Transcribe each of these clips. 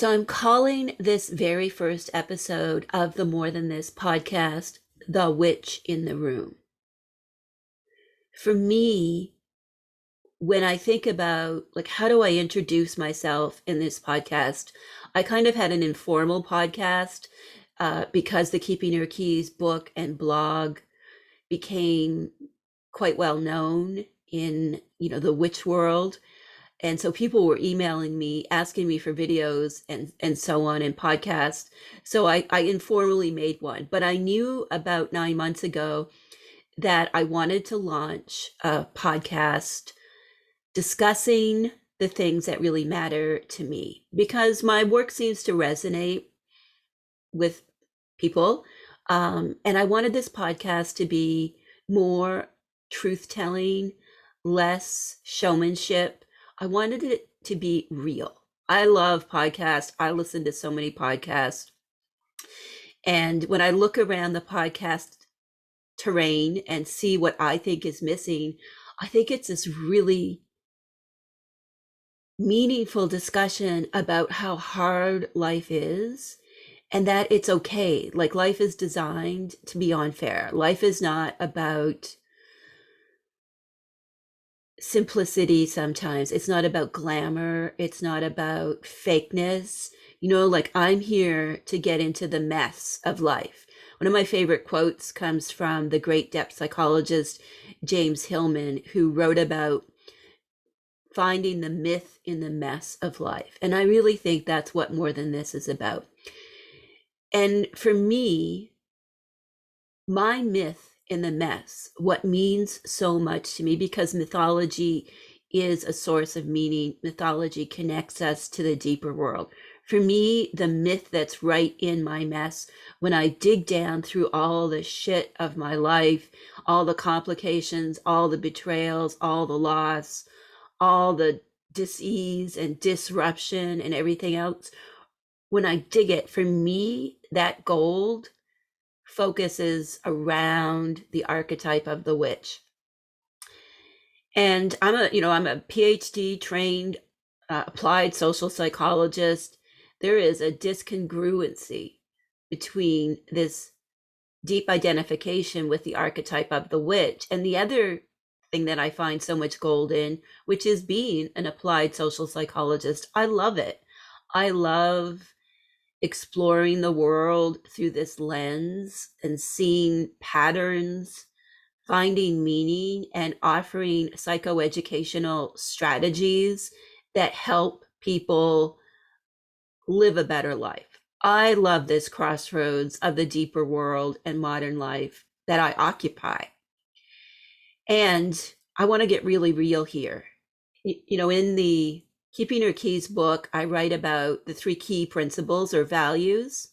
So I'm calling this very first episode of the More Than This podcast, The Witch in the Room. For me, when I think about like how do I introduce myself in this podcast, I kind of had an informal podcast because the Keeping Your Keys book and blog became quite well known in the witch world. And so people were emailing me, asking me for videos and so on and podcasts. So I informally made one, but I knew about 9 months ago that I wanted to launch a podcast discussing the things that really matter to me because my work seems to resonate with people. And I wanted this podcast to be more truth telling, less showmanship. I wanted it to be real. I love podcasts. I listen to so many podcasts. And when I look around the podcast terrain and see what I think is missing, I think it's this really meaningful discussion about how hard life is and that it's okay. Like life is designed to be unfair. Life is not about simplicity sometimes. It's not about glamour. It's not about fakeness. Like I'm here to get into the mess of life. One of my favorite quotes comes from the great depth psychologist James Hillman, who wrote about finding the myth in the mess of life. And I really think that's what More Than This is about. And for me, my myth in the mess, what means so much to me, because mythology is a source of meaning. Mythology connects us to the deeper world. For me, the myth that's right in my mess, when I dig down through all the shit of my life, all the complications, all the betrayals, all the loss, all the dis-ease and disruption and everything else, when I dig it, for me, that gold focuses around the archetype of the witch. And I'm a PhD trained applied social psychologist. There is a discongruency between this deep identification with the archetype of the witch and the other thing that I find so much gold in, which is being an applied social psychologist. I love it. I love exploring the world through this lens and seeing patterns, finding meaning, and offering psychoeducational strategies that help people live a better life. I love this crossroads of the deeper world and modern life that I occupy. And I want to get really real here. In the Keeping Your Keys book, I write about the 3 key principles or values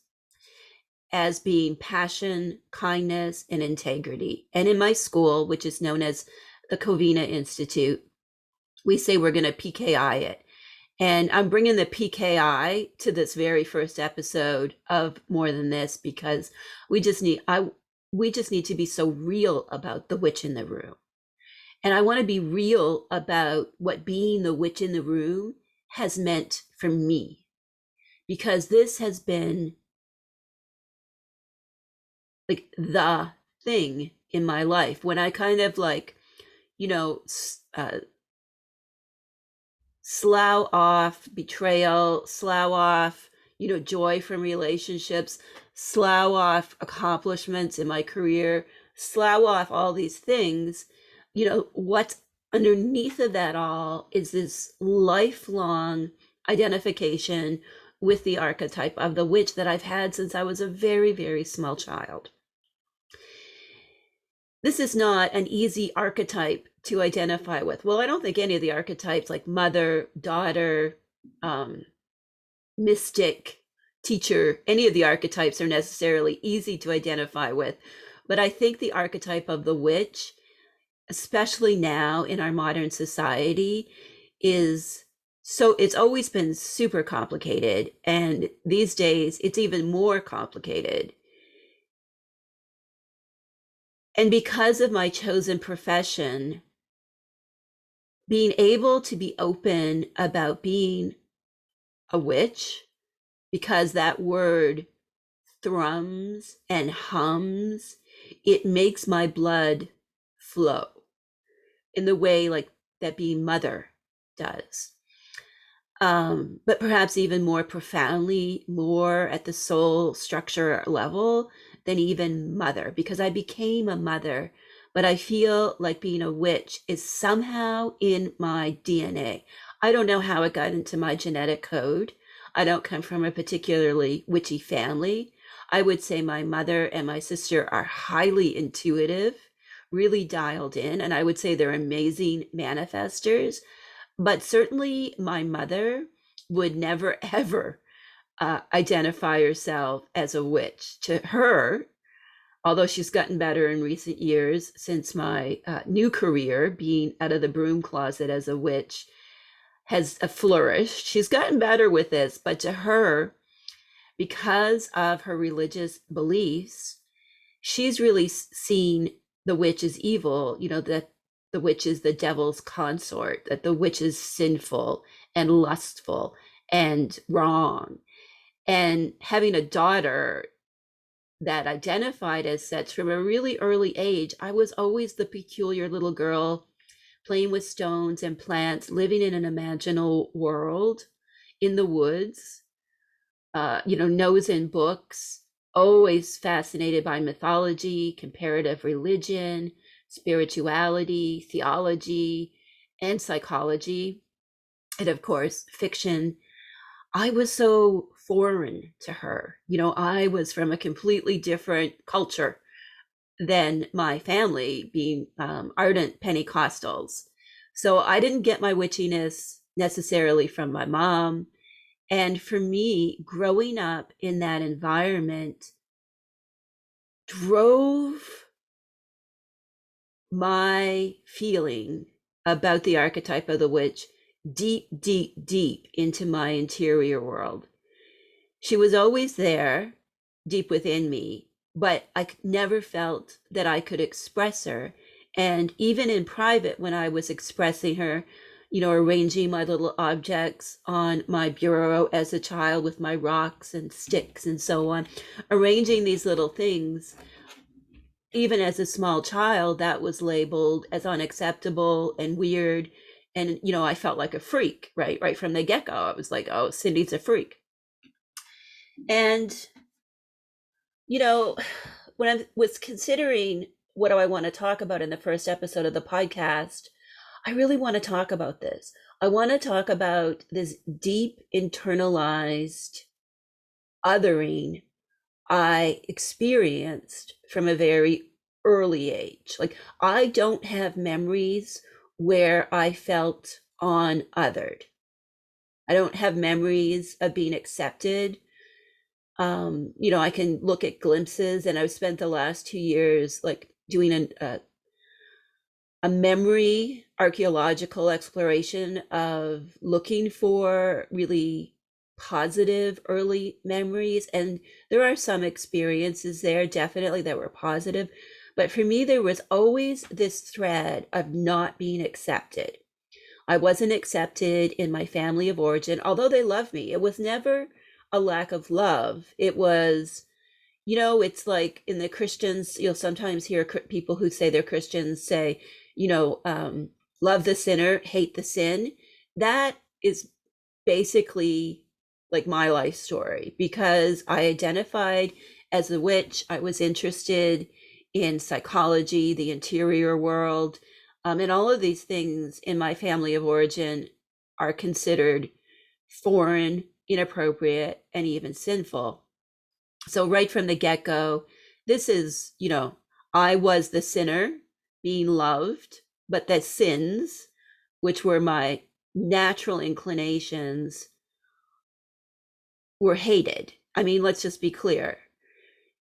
as being passion, kindness, and integrity. And in my school, which is known as the Covina Institute, we say we're going to PKI it. And I'm bringing the PKI to this very first episode of More Than This because we just need to be so real about the witch in the room. And I want to be real about what being the witch in the room has meant for me, because this has been like the thing in my life when I kind of slough off betrayal, slough off, joy from relationships, slough off accomplishments in my career, slough off all these things. What's underneath of that all is this lifelong identification with the archetype of the witch that I've had since I was a very, very small child. This is not an easy archetype to identify with. Well, I don't think any of the archetypes like mother, daughter, mystic, teacher, any of the archetypes are necessarily easy to identify with. But I think the archetype of the witch, especially now in our modern society, it's always been super complicated. And these days, it's even more complicated. And because of my chosen profession, being able to be open about being a witch because that word thrums and hums. It makes my blood flow in the way like that being mother does. But perhaps even more profoundly, more at the soul structure level than even mother, because I became a mother, but I feel like being a witch is somehow in my DNA. I don't know how it got into my genetic code. I don't come from a particularly witchy family. I would say my mother and my sister are highly intuitive, really dialed in, and I would say they're amazing manifestors. But certainly my mother would never ever identify herself as a witch. To her, although she's gotten better in recent years since my new career being out of the broom closet as a witch has flourished, she's gotten better with this. But to her, because of her religious beliefs, she's really seen the witch as evil, that the witch is the devil's consort, that the witch is sinful and lustful and wrong. And having a daughter that identified as such from a really early age, I was always the peculiar little girl playing with stones and plants, living in an imaginal world in the woods, nose in books, always fascinated by mythology, comparative religion, spirituality, theology, and psychology, and of course, fiction. I was so foreign to her. I was from a completely different culture than my family, being ardent Pentecostals. So I didn't get my witchiness necessarily from my mom. And for me, growing up in that environment drove my feeling about the archetype of the witch deep, deep, deep into my interior world. She was always there, deep within me, but I never felt that I could express her. And even in private, when I was expressing her, arranging my little objects on my bureau as a child with my rocks and sticks and so on, arranging these little things, even as a small child, that was labeled as unacceptable and weird. And, I felt like a freak, right from the get-go. I was like, oh, Cyndi's a freak. And, when I was considering what do I want to talk about in the first episode of the podcast, I really want to talk about this. I want to talk about this deep internalized othering I experienced from a very early age. Like, I don't have memories where I felt othered. I don't have memories of being accepted. I can look at glimpses, and I've spent the last 2 years like doing a memory archaeological exploration of looking for really positive early memories. And there are some experiences there definitely that were positive, but for me there was always this thread of not being accepted. I wasn't accepted in my family of origin, although they loved me. It was never a lack of love. It was, it's like in the Christians, you'll sometimes hear people who say they're Christians say, love the sinner, hate the sin. That is basically like my life story, because I identified as a witch. I was interested in psychology, the interior world, and all of these things in my family of origin are considered foreign, inappropriate, and even sinful. So right from the get-go, this is, I was the sinner being loved, but the sins, which were my natural inclinations, were hated. I mean, let's just be clear.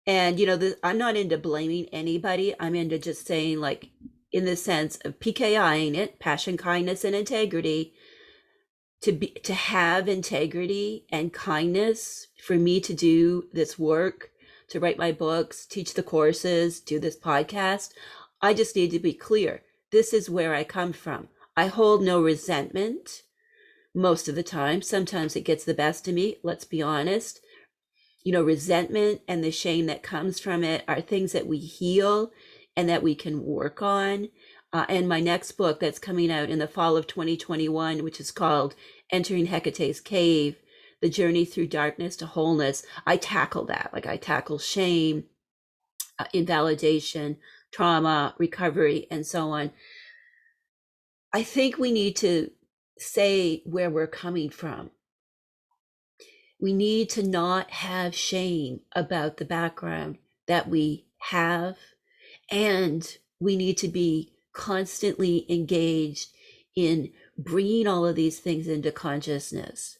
And, I'm not into blaming anybody. I'm into just saying, like, in the sense of PKIing it, passion, kindness, and integrity, to have integrity and kindness, for me to do this work, to write my books, teach the courses, do this podcast, I just need to be clear. This is where I come from. I hold no resentment most of the time. Sometimes it gets the best of me, let's be honest. Resentment and the shame that comes from it are things that we heal and that we can work on. And my next book that's coming out in the fall of 2021, which is called Entering Hecate's Cave, The Journey Through Darkness to Wholeness, I tackle that. Like I tackle shame, invalidation, trauma, recovery, and so on. I think we need to say where we're coming from. We need to not have shame about the background that we have, and we need to be constantly engaged in bringing all of these things into consciousness.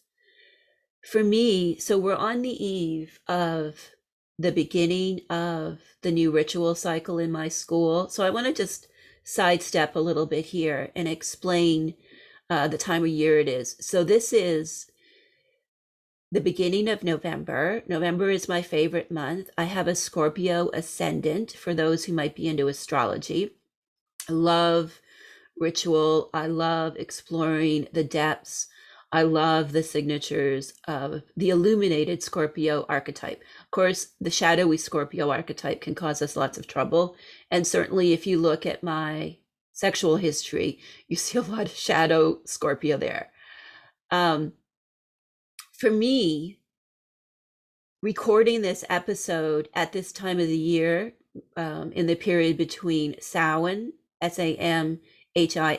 For me, so we're on the eve of the beginning of the new ritual cycle in my school. So I want to just sidestep a little bit here and explain the time of year it is. So this is the beginning of November. November is my favorite month. I have a Scorpio ascendant for those who might be into astrology. I love ritual. I love exploring the depths. I love the signatures of the illuminated Scorpio archetype. Of course, the shadowy Scorpio archetype can cause us lots of trouble. And certainly if you look at my sexual history, you see a lot of shadow Scorpio there. For me, recording this episode at this time of the year, in the period between Samhain, Samhain, at Samhain,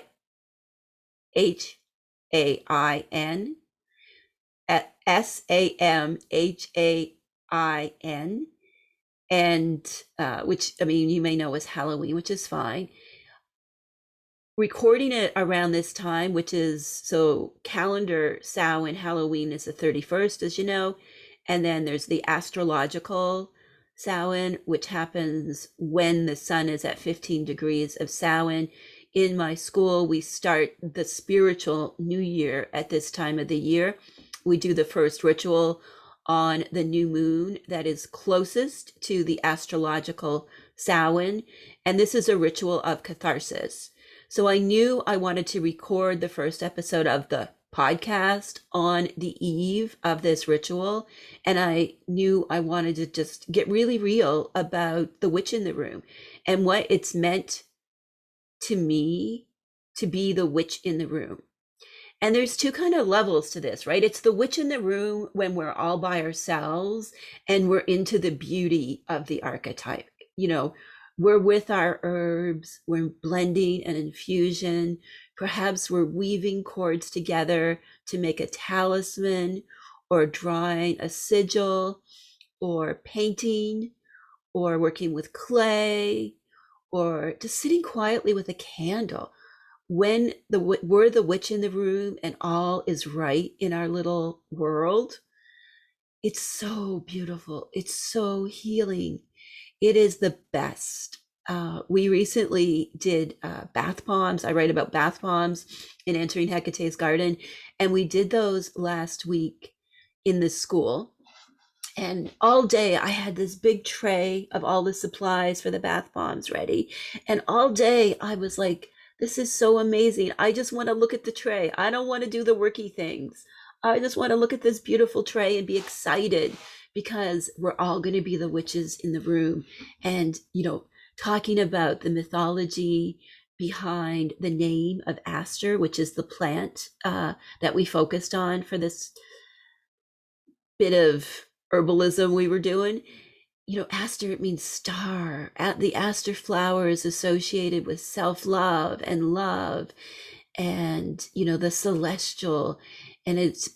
and which, I mean, you may know as Halloween, which is fine. Recording it around this time, which is, so calendar Samhain, Halloween is the 31st, as you know, and then there's the astrological Samhain, which happens when the sun is at 15 degrees of Samhain. In my school, we start the spiritual new year at this time of the year. We do the first ritual on the new moon that is closest to the astrological Samhain, and this is a ritual of catharsis. So I knew I wanted to record the first episode of the podcast on the eve of this ritual. And I knew I wanted to just get really real about the witch in the room and what it's meant to me to be the witch in the room. And there's two kind of levels to this, right? It's the witch in the room when we're all by ourselves and we're into the beauty of the archetype. We're with our herbs, we're blending an infusion, perhaps we're weaving cords together to make a talisman, or drawing a sigil, or painting, or working with clay, or just sitting quietly with a candle. When we're the witch in the room and all is right in our little world, it's so beautiful. It's so healing. It is the best. We recently did bath bombs. I write about bath bombs in Entering Hecate's Garden, and we did those last week in the school. And all day I had this big tray of all the supplies for the bath bombs ready. And all day I was like, this is so amazing. I just want to look at the tray. I don't want to do the worky things. I just want to look at this beautiful tray and be excited, because we're all going to be the witches in the room. And, talking about the mythology behind the name of aster, which is the plant that we focused on for this bit of herbalism we were doing. Aster, it means star. The aster flower is associated with self-love and love, and the celestial, and it's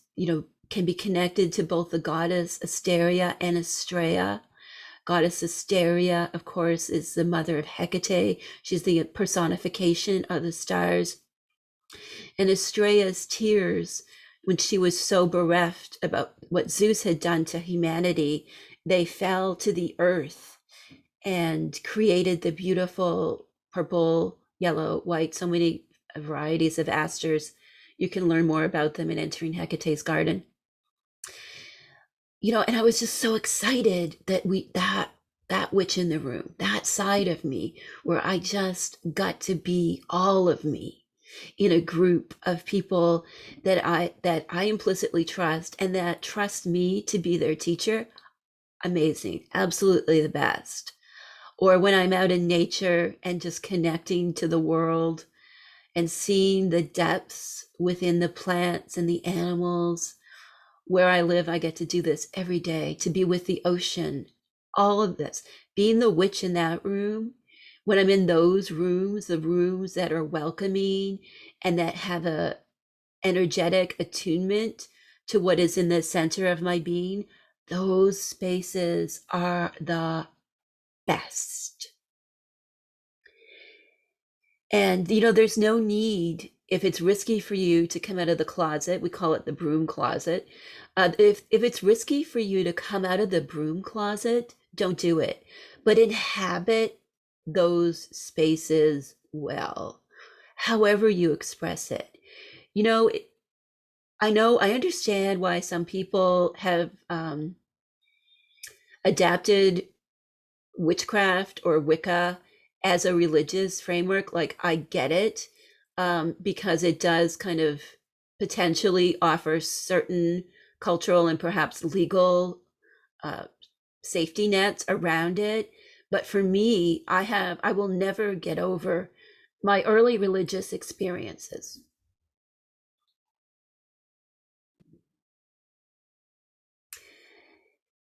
can be connected to both the goddess Asteria and Astrea. Goddess Asteria, of course, is the mother of Hecate. She's the personification of the stars. And Astrea's tears, when she was so bereft about what Zeus had done to humanity, they fell to the earth and created the beautiful purple, yellow, white, so many varieties of asters. You can learn more about them in Entering Hecate's Garden. And I was just so excited that that witch in the room, that side of me where I just got to be all of me. in a group of people that I implicitly trust and that trust me to be their teacher, amazing, absolutely the best. Or when I'm out in nature and just connecting to the world and seeing the depths within the plants and the animals. Where I live, I get to do this every day, to be with the ocean, all of this, being the witch in that room. When I'm in those rooms, the rooms that are welcoming and that have a energetic attunement to what is in the center of my being, those spaces are the best. And, there's no need, if it's risky for you to come out of the closet, we call it the broom closet. If it's risky for you to come out of the broom closet, don't do it. But inhabit those spaces well, however you express it. You know, it- I understand why some people have adapted witchcraft or Wicca as a religious framework. Like, I get it, because it does kind of potentially offer certain cultural and perhaps legal uh, safety nets around it. But for me, I will never get over my early religious experiences.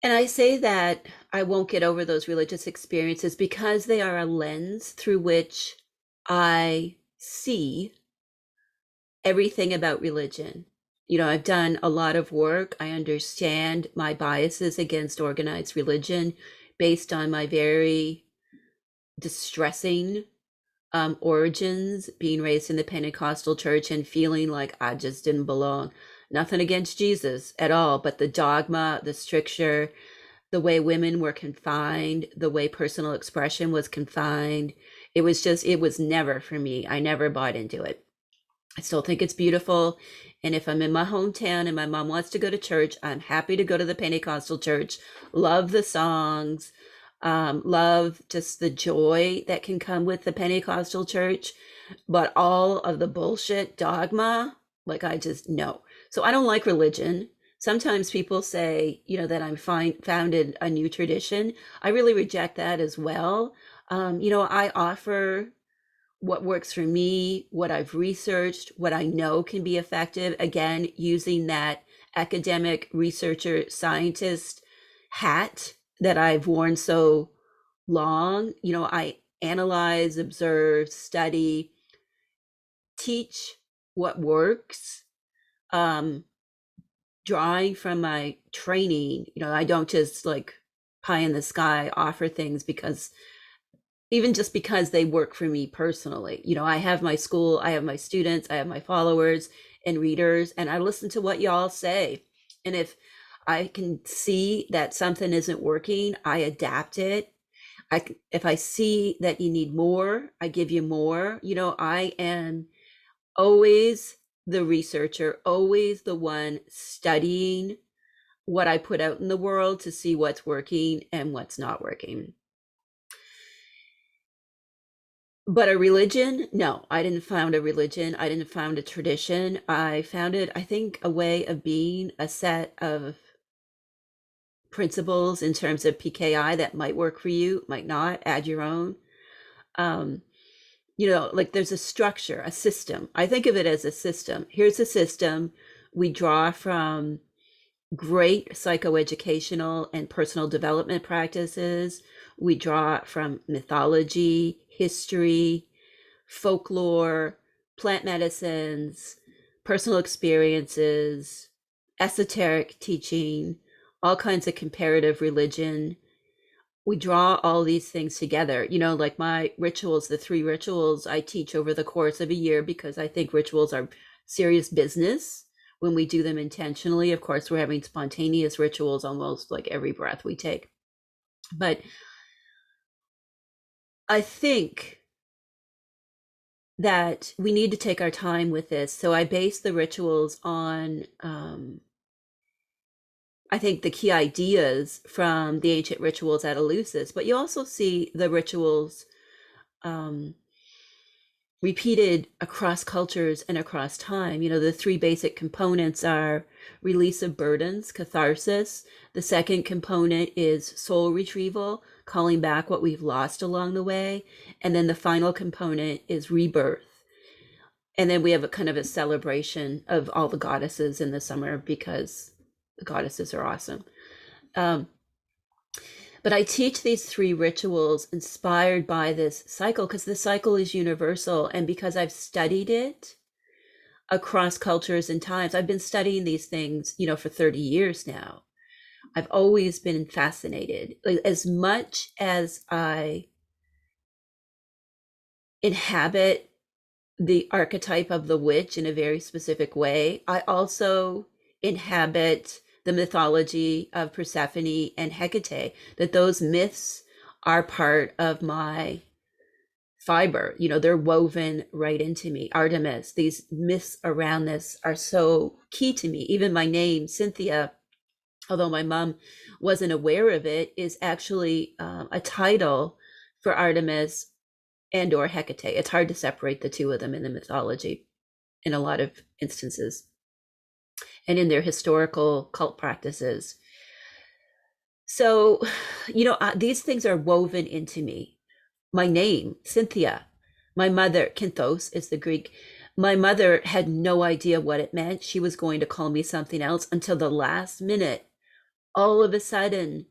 And I say that I won't get over those religious experiences because they are a lens through which I see everything about religion. I've done a lot of work. I understand my biases against organized religion based on my very distressing origins, being raised in the Pentecostal church and feeling like I just didn't belong. Nothing against Jesus at all, but the dogma, the stricture, the way women were confined, the way personal expression was confined. It was never for me. I never bought into it. I still think it's beautiful. And if I'm in my hometown and my mom wants to go to church, I'm happy to go to the Pentecostal church. Love the songs, love just the joy that can come with the Pentecostal church. But all of the bullshit dogma, like, I just no. So I don't like religion. Sometimes people say, that I'm founded a new tradition. I really reject that as well. I offer what works for me, what I've researched, what I know can be effective. Again, using that academic researcher scientist hat that I've worn so long. I analyze, observe, study, teach what works. Drawing from my training, I don't just like pie in the sky offer things because even just because they work for me personally. I have my school, I have my students, I have my followers and readers, and I listen to what y'all say. And if I can see that something isn't working, I adapt it. If I see that you need more, I give you more. I am always the researcher, always the one studying what I put out in the world to see what's working and what's not working. But a religion? No, I didn't found a religion. I didn't found a tradition. I founded, I think, a way of being, a set of principles in terms of PKI that might work for you, might not. Add your own. Um, like, there's a structure, a system. I think of it as a system. Here's a system. We draw from great psychoeducational and personal development practices. We draw from mythology, history, folklore, plant medicines, personal experiences, esoteric teaching, all kinds of comparative religion. We draw all these things together. Like my rituals, the 3 rituals I teach over the course of a year, because I think rituals are serious business when we do them intentionally. Of course, we're having spontaneous rituals almost like every breath we take. But I think that we need to take our time with this. So I base the rituals on, I think, the key ideas from the ancient rituals at Eleusis, but you also see the rituals um, repeated across cultures and across time. The three basic components are release of burdens, catharsis. The second component is soul retrieval, calling back what we've lost along the way. And then the final component is rebirth. And then we have a kind of a celebration of all the goddesses in the summer because the goddesses are awesome. But I teach these three rituals inspired by this cycle because the cycle is universal. And because I've studied it across cultures and times, I've been studying these things, for 30 years now. I've always been fascinated. Like, as much as I inhabit the archetype of the witch in a very specific way, I also inhabit the mythology of Persephone and Hecate, that those myths are part of my fiber. They're woven right into me. Artemis, these myths around this are so key to me. Even my name, Cynthia, although my mom wasn't aware of it, is actually a title for Artemis and or Hecate. It's hard to separate the two of them in the mythology in a lot of instances and in their historical cult practices. So, these things are woven into me. My name, Cynthia, my mother, Kinthos is the Greek. My mother had no idea what it meant. She was going to call me something else until the last minute. All of a sudden,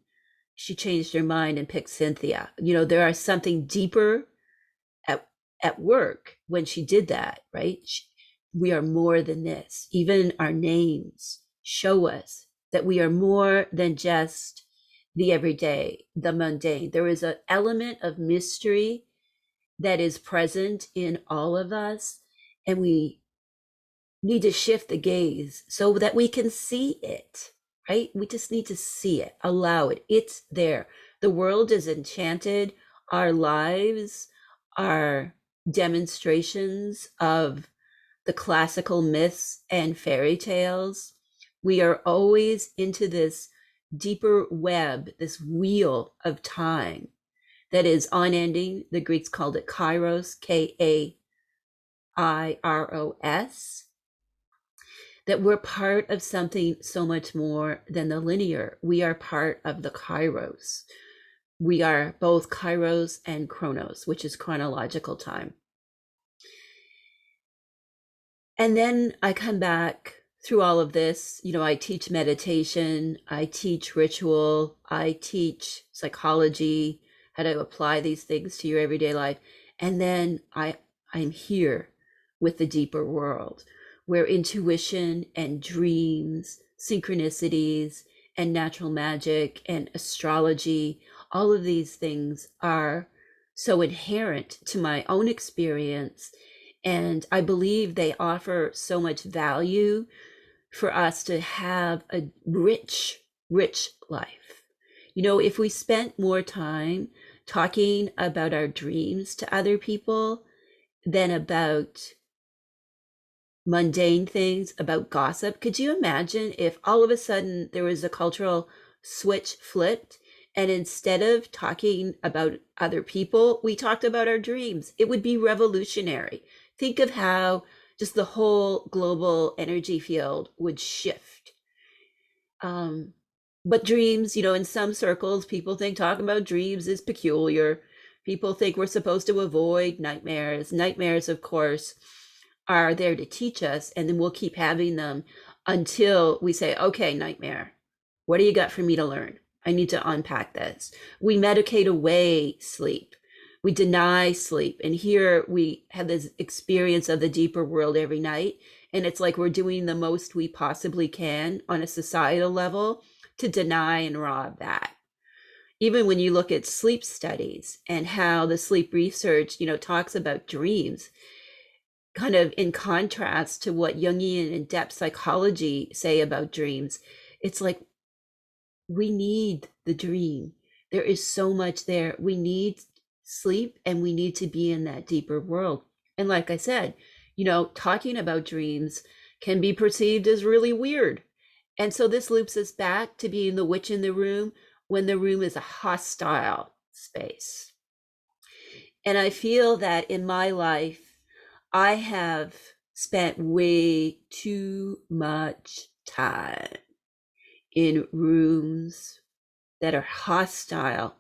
she changed her mind and picked Cynthia. There are something deeper at work when she did that, right? We are more than this. Even our names show us that we are more than just the everyday, the mundane. There is an element of mystery that is present in all of us, and we need to shift the gaze so that we can see it, right? We just need to see it, allow it. It's there. The world is enchanted. Our lives are demonstrations of the classical myths and fairy tales. We are always into this deeper web, this wheel of time that is unending. The Greeks called it kairos, Kairos, that we're part of something so much more than the linear. We are part of the kairos. We are both kairos and chronos, which is chronological time. And then I come back through all of this. I teach meditation, I teach ritual, I teach psychology, how to apply these things to your everyday life. And then I'm here with the deeper world, where intuition and dreams, synchronicities, and natural magic and astrology, all of these things are so inherent to my own experience. And I believe they offer so much value for us to have a rich, rich life. If we spent more time talking about our dreams to other people than about mundane things, about gossip, could you imagine if all of a sudden there was a cultural switch flipped, and instead of talking about other people, we talked about our dreams? It would be revolutionary. Think of how just the whole global energy field would shift. But dreams, in some circles, people think talking about dreams is peculiar. People think we're supposed to avoid nightmares. Nightmares, of course, are there to teach us, and then we'll keep having them until we say, okay, nightmare, what do you got for me to learn? I need to unpack this. We medicate away sleep. We deny sleep. And here we have this experience of the deeper world every night. And it's like we're doing the most we possibly can on a societal level to deny and rob that. Even when you look at sleep studies and how the sleep research, talks about dreams, kind of in contrast to what Jungian and depth psychology say about dreams, it's like we need the dream. There is so much there. We need sleep, and we need to be in that deeper world. And like I said, talking about dreams can be perceived as really weird. And so this loops us back to being the witch in the room when the room is a hostile space. And I feel that in my life, I have spent way too much time in rooms that are hostile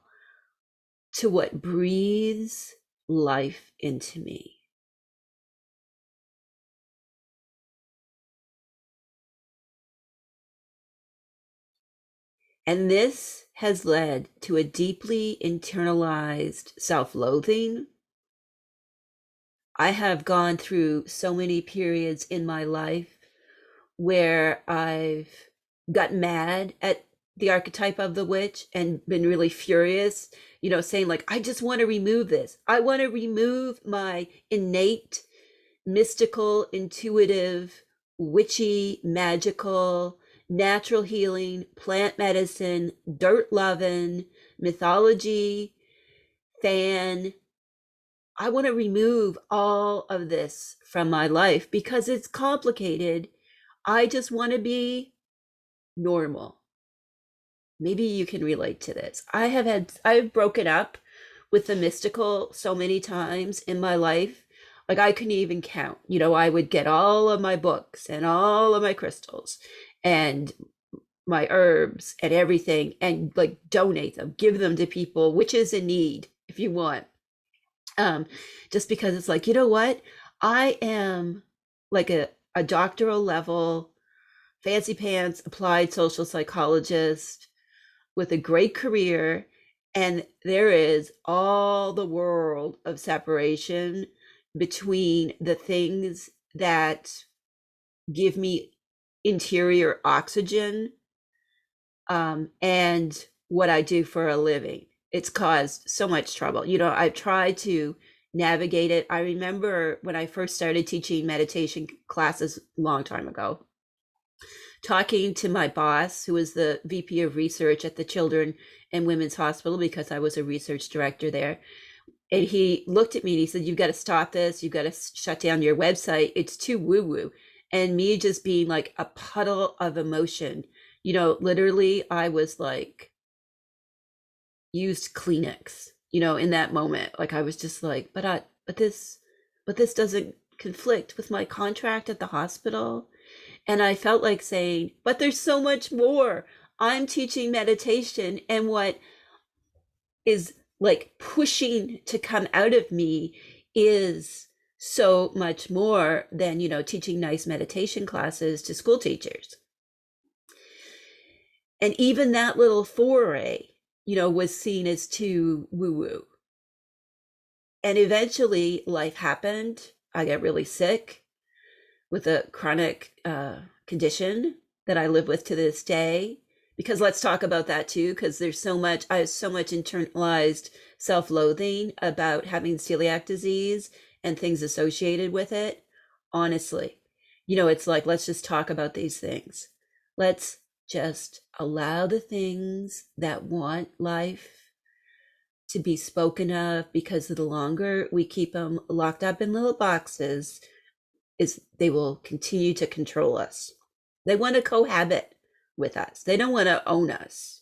to what breathes life into me. And this has led to a deeply internalized self loathing. I have gone through so many periods in my life where I've got mad at the archetype of the witch and been really furious, saying, like, I just want to remove this. I want to remove my innate, mystical, intuitive, witchy, magical, natural healing, plant medicine, dirt loving, mythology, fan. I want to remove all of this from my life because it's complicated. I just want to be normal. Maybe you can relate to this. I've broken up with the mystical so many times in my life. Like I couldn't even count. I would get all of my books and all of my crystals and my herbs and everything and like donate them, give them to people, witches in need, if you want. Um, just because it's like, you know what? I am like a doctoral level fancy pants applied social psychologist with a great career, and there is all the world of separation between the things that give me interior oxygen, and what I do for a living. It's caused so much trouble. I've tried to navigate it. I remember when I first started teaching meditation classes a long time ago, talking to my boss, who was the VP of research at the Children and Women's Hospital, because I was a research director there. And he looked at me and he said, "You've got to stop this. You've got to shut down your website. It's too woo woo." And me just being like a puddle of emotion. Literally, I was like, used Kleenex, in that moment. Like I was just like, but this doesn't conflict with my contract at the hospital. And I felt like saying, but there's so much more. I'm teaching meditation, and what is like pushing to come out of me is so much more than, teaching nice meditation classes to school teachers. And even that little foray, was seen as too woo woo. And eventually life happened. I got really sick with a chronic condition that I live with to this day. Because let's talk about that too, because I have so much internalized self-loathing about having celiac disease and things associated with it. Honestly, it's like, let's just talk about these things. Let's just allow the things that want life to be spoken of, because the longer we keep them locked up in little boxes, they will continue to control us. They want to cohabit with us. They don't want to own us.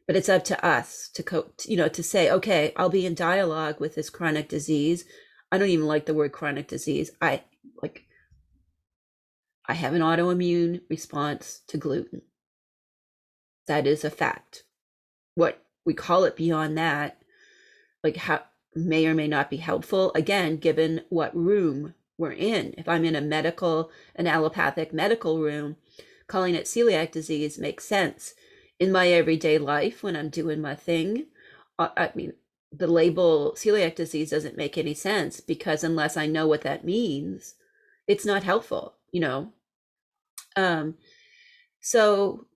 But it's up to us to say, okay, I'll be in dialogue with this chronic disease. I don't even like the word chronic disease. I have an autoimmune response to gluten. That is a fact. What we call it beyond that, like, how may or may not be helpful, again, given what room we're in. If I'm in an allopathic medical room, calling it celiac disease makes sense. In my everyday life, when I'm doing my thing, I mean, the label celiac disease doesn't make any sense, because unless I know what that means, it's not helpful. So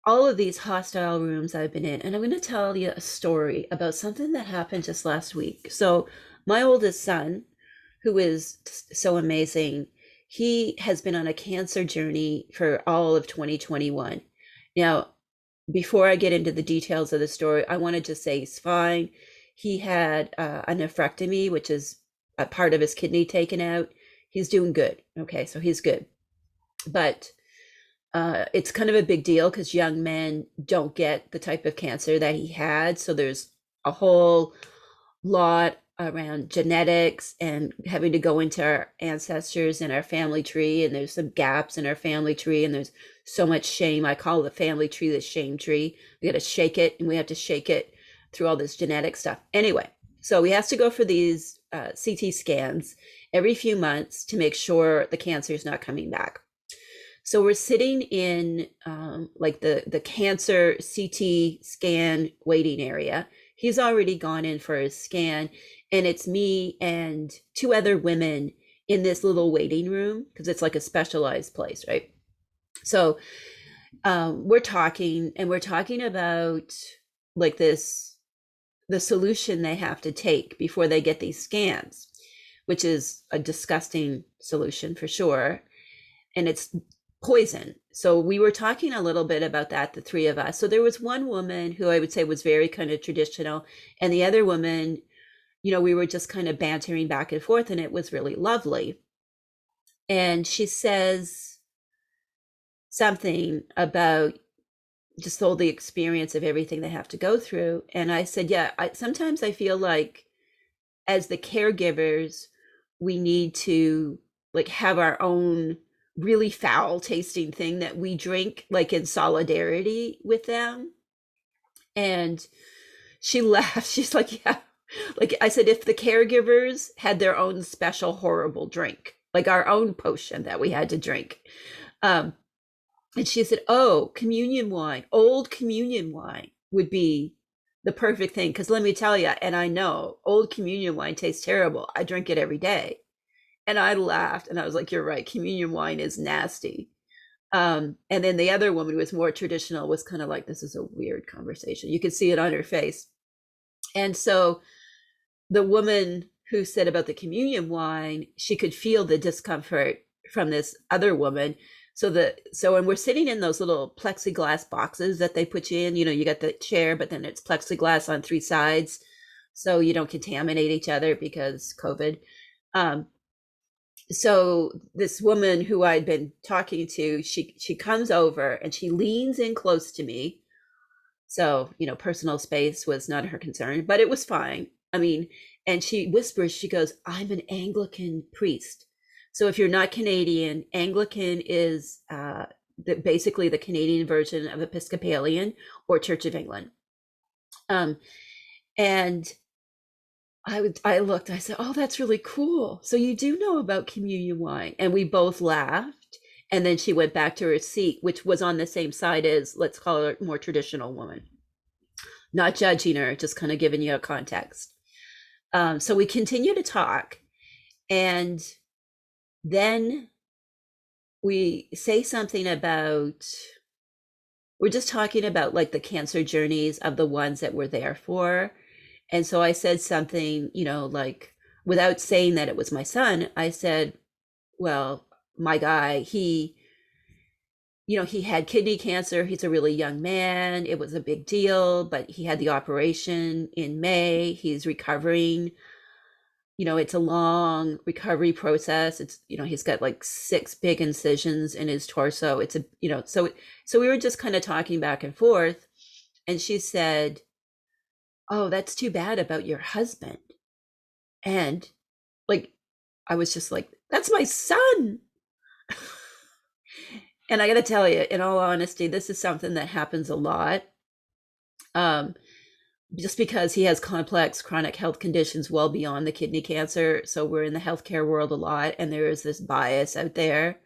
all of these hostile rooms I've been in, and I'm going to tell you a story about something that happened just last week. So my oldest son, who is so amazing, he has been on a cancer journey for all of 2021. Now, before I get into the details of the story, I want to just say he's fine. He had a nephrectomy, which is a part of his kidney taken out. He's doing good. Okay, so he's good. But it's kind of a big deal because young men don't get the type of cancer that he had. So there's a whole lot around genetics and having to go into our ancestors and our family tree, and there's some gaps in our family tree, and there's so much shame. I call the family tree the shame tree. We got to shake it, and we have to shake it through all this genetic stuff. Anyway, so he has to go for these CT scans every few months to make sure the cancer is not coming back. So we're sitting in like the cancer CT scan waiting area. He's already gone in for his scan, and it's me and two other women in this little waiting room because it's like a specialized place, right? So we're talking, and we're talking about like the solution they have to take before they get these scans, which is a disgusting solution for sure. And it's poison. So we were talking a little bit about that, the three of us. So there was one woman who I would say was very kind of traditional, and the other woman, you know, we were just kind of bantering back and forth, and it was really lovely. And she says something about just all the experience of everything they have to go through. And I said, yeah, sometimes I feel like as the caregivers, we need to like have our own really foul tasting thing that we drink like in solidarity with them. And she laughed. She's like, yeah. Like I said, if the caregivers had their own special horrible drink, like our own potion that we had to drink. And she said, oh, communion wine, old communion wine would be the perfect thing. Because let me tell you, and I know old communion wine tastes terrible. I drink it every day. And I laughed and I was like, you're right. Communion wine is nasty. And then the other woman who was more traditional was kind of like, this is a weird conversation. You could see it on her face. And so the woman who said about the communion wine, she could feel the discomfort from this other woman. So when we're sitting in those little plexiglass boxes that they put you in, you know, you got the chair, but then it's plexiglass on three sides, so you don't contaminate each other because COVID. So this woman who I'd been talking to, she comes over and she leans in close to me. So, you know, personal space was not her concern, but it was fine. I mean, and she whispers, she goes, I'm an Anglican priest. So if you're not Canadian, Anglican is basically the Canadian version of Episcopalian or Church of England. And I looked, I said, oh, that's really cool. So you do know about communion wine. And we both laughed. And then she went back to her seat, which was on the same side as, let's call her, more traditional woman. Not judging her, just kind of giving you a context. So we continue to talk. And then we say something about, we're just talking about like the cancer journeys of the ones that we're there for. And so I said something, you know, like without saying that it was my son, I said, well, my guy, he had kidney cancer. He's a really young man. It was a big deal, but he had the operation in May. He's recovering. You know, it's a long recovery process. It's, you know, he's got like 6 big incisions in his torso. It's a, you know, so we were just kind of talking back and forth. And she said, oh, that's too bad about your husband. And like, I was just like, that's my son. And I got to tell you, in all honesty, this is something that happens a lot. Just because he has complex chronic health conditions well beyond the kidney cancer. So we're in the healthcare world a lot. And there is this bias out there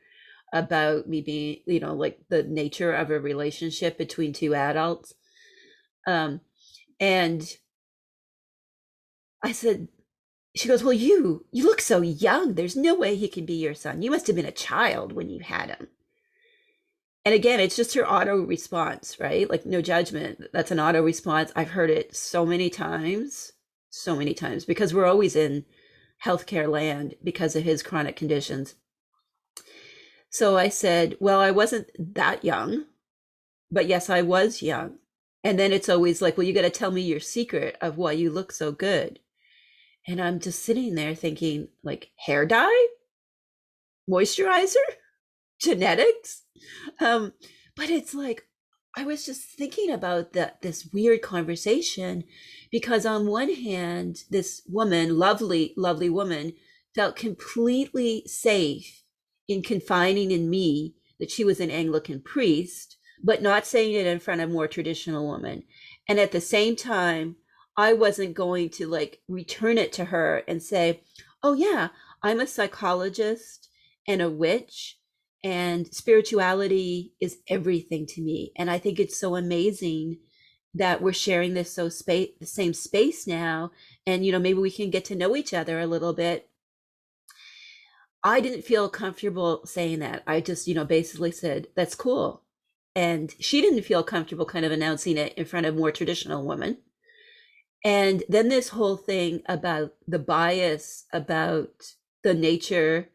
about me being, you know, like the nature of a relationship between two adults. And I said, she goes, well, you look so young. There's no way he can be your son. You must have been a child when you had him. And again, it's just her auto response, right? Like no judgment. That's an auto response. I've heard it so many times, because we're always in healthcare land because of his chronic conditions. So I said, well, I wasn't that young, but yes, I was young. And then it's always like, well, you got to tell me your secret of why you look so good. And I'm just sitting there thinking, like, hair dye, moisturizer, genetics. But it's like, I was just thinking about this weird conversation because on one hand, this woman, lovely, lovely woman, felt completely safe in confiding in me that she was an Anglican priest, but not saying it in front of more traditional women. And at the same time, I wasn't going to like return it to her and say, "Oh yeah, I'm a psychologist and a witch and spirituality is everything to me." And I think it's so amazing that we're sharing this the same space now, and maybe we can get to know each other a little bit. I didn't feel comfortable saying that. I just basically said that's cool, and she didn't feel comfortable kind of announcing it in front of more traditional women. And then this whole thing about the bias about the nature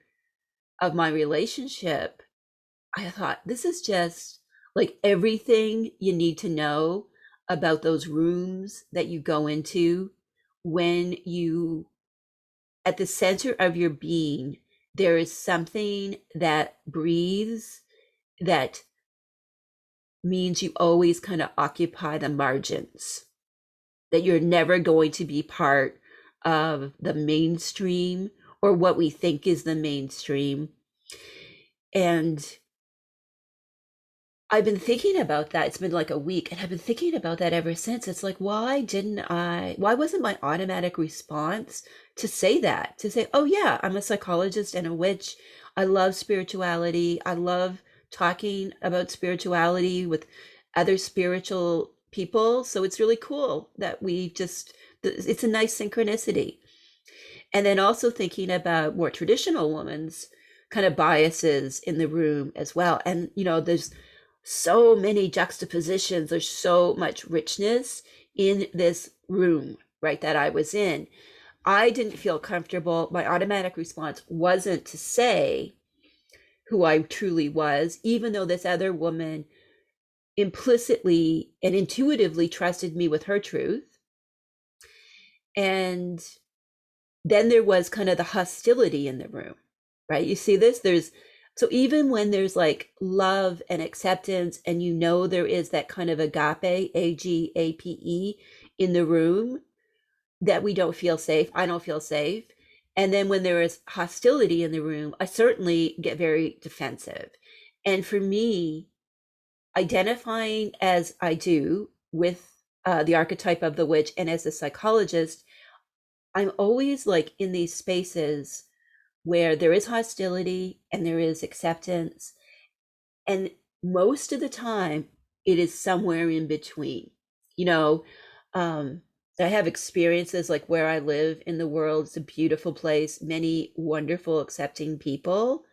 of my relationship, I thought this is just like everything you need to know about those rooms that you go into when you, at the center of your being, there is something that breathes that means you always kind of occupy the margins, that you're never going to be part of the mainstream or what we think is the mainstream. And I've been thinking about that. It's been like a week, and I've been thinking about that ever since. It's like, why wasn't my automatic response to say that? To say, oh, yeah, I'm a psychologist and a witch. I love spirituality. I love talking about spirituality with other spiritual people. So it's really cool that it's a nice synchronicity. And then also thinking about more traditional women's kind of biases in the room as well. And, there's so many juxtapositions, there's so much richness in this room, right, that I was in. I didn't feel comfortable. My automatic response wasn't to say who I truly was, even though this other woman implicitly and intuitively trusted me with her truth. And then there was kind of the hostility in the room, right? You see this? So even when there's like love and acceptance, and there is that kind of agape, AGAPE, in the room, that we don't feel safe. I don't feel safe. And then when there is hostility in the room, I certainly get very defensive. And for me, identifying as I do with the archetype of the witch and as a psychologist, I'm always like in these spaces where there is hostility and there is acceptance. And most of the time, it is somewhere in between. You know, um, I have experiences like where I live in the world. It's a beautiful place, many wonderful, accepting people.